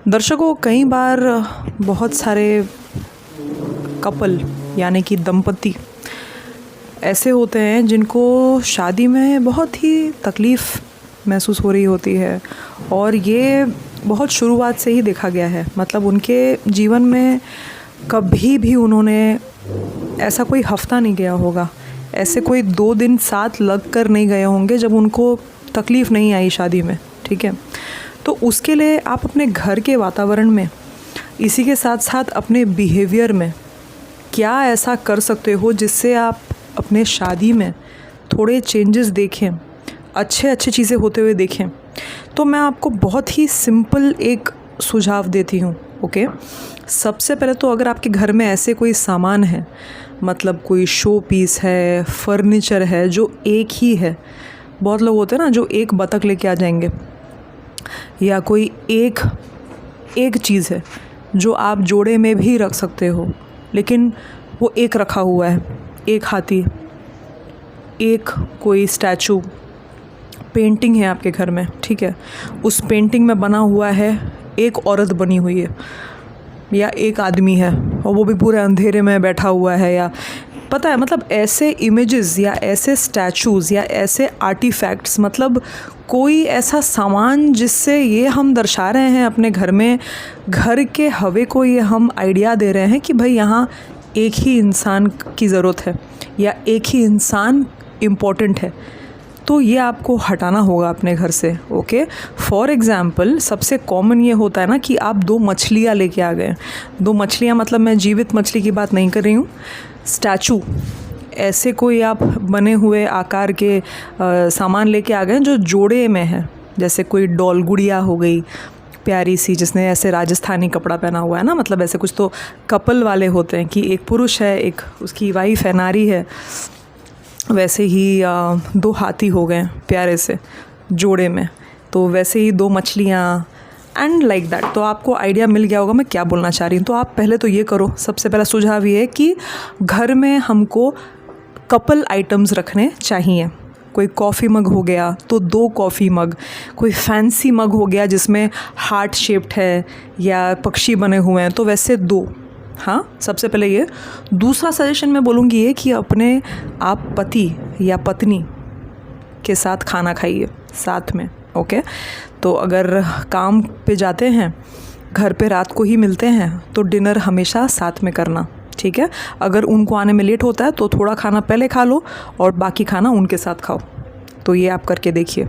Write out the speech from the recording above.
दर्शकों, कई बार बहुत सारे कपल यानी कि दंपति ऐसे होते हैं जिनको शादी में बहुत ही तकलीफ़ महसूस हो रही होती है और ये बहुत शुरुआत से ही देखा गया है। मतलब उनके जीवन में कभी भी उन्होंने ऐसा कोई हफ्ता नहीं गया होगा, ऐसे कोई 2 दिन साथ लग कर नहीं गए होंगे जब उनको तकलीफ़ नहीं आई शादी में। ठीक है, तो उसके लिए आप अपने घर के वातावरण में, इसी के साथ साथ अपने बिहेवियर में क्या ऐसा कर सकते हो जिससे आप अपने शादी में थोड़े चेंजेस देखें, अच्छे चीज़ें होते हुए देखें। तो मैं आपको बहुत ही सिंपल एक सुझाव देती हूँ। ओके, सबसे पहले तो अगर आपके घर में ऐसे कोई सामान है, मतलब कोई शो पीस है, फर्नीचर है जो एक ही है, बहुत लोग होते हैं ना जो एक बतख लेके आ जाएंगे, या कोई एक चीज़ है जो आप जोड़े में भी रख सकते हो लेकिन वो एक रखा हुआ है, एक हाथी, एक कोई स्टैचू, पेंटिंग है आपके घर में। ठीक है, उस पेंटिंग में बना हुआ है एक औरत बनी हुई है या एक आदमी है और वो भी पूरे अंधेरे में बैठा हुआ है, या पता है, मतलब ऐसे इमेजेस या ऐसे स्टैचूज़ या ऐसे आर्टिफैक्ट्स, मतलब कोई ऐसा सामान जिससे ये हम दर्शा रहे हैं अपने घर में, घर के हवे को ये हम आइडिया दे रहे हैं कि भाई यहाँ एक ही इंसान की ज़रूरत है या एक ही इंसान इम्पोर्टेंट है, तो ये आपको हटाना होगा अपने घर से। ओके, फॉर एग्ज़ाम्पल सबसे कॉमन ये होता है ना कि आप 2 मछलियाँ लेके आ गए। 2 मछलियाँ, मतलब मैं जीवित मछली की बात नहीं कर रही हूँ, स्टैचू, ऐसे कोई आप बने हुए आकार के सामान लेके आ गए जो जोड़े में है। जैसे कोई डॉल गुड़िया हो गई प्यारी सी, जिसने ऐसे राजस्थानी कपड़ा पहना हुआ है ना, मतलब ऐसे कुछ तो कपल वाले होते हैं कि एक पुरुष है, एक उसकी वाइफ है, नारी है, वैसे ही 2 हाथी हो गए प्यारे से जोड़े में, तो वैसे ही 2 मछलियाँ एंड लाइक दैट। तो आपको आइडिया मिल गया होगा मैं क्या बोलना चाह रही हूँ। तो आप पहले तो ये करो, सबसे पहला सुझाव ये है कि घर में हमको कपल आइटम्स रखने चाहिए। कोई कॉफ़ी मग हो गया तो 2 कॉफ़ी मग, कोई फैंसी मग हो गया जिसमें हार्ट शेप्ड है या पक्षी बने हुए हैं तो वैसे 2। हाँ, सबसे पहले ये। दूसरा सजेशन मैं बोलूँगी ये कि अपने आप पति या पत्नी के साथ खाना खाइए साथ में। ओके, तो अगर काम पे जाते हैं, घर पे रात को ही मिलते हैं, तो डिनर हमेशा साथ में करना। ठीक है, अगर उनको आने में लेट होता है तो थोड़ा खाना पहले खा लो और बाकी खाना उनके साथ खाओ। तो ये आप करके देखिए।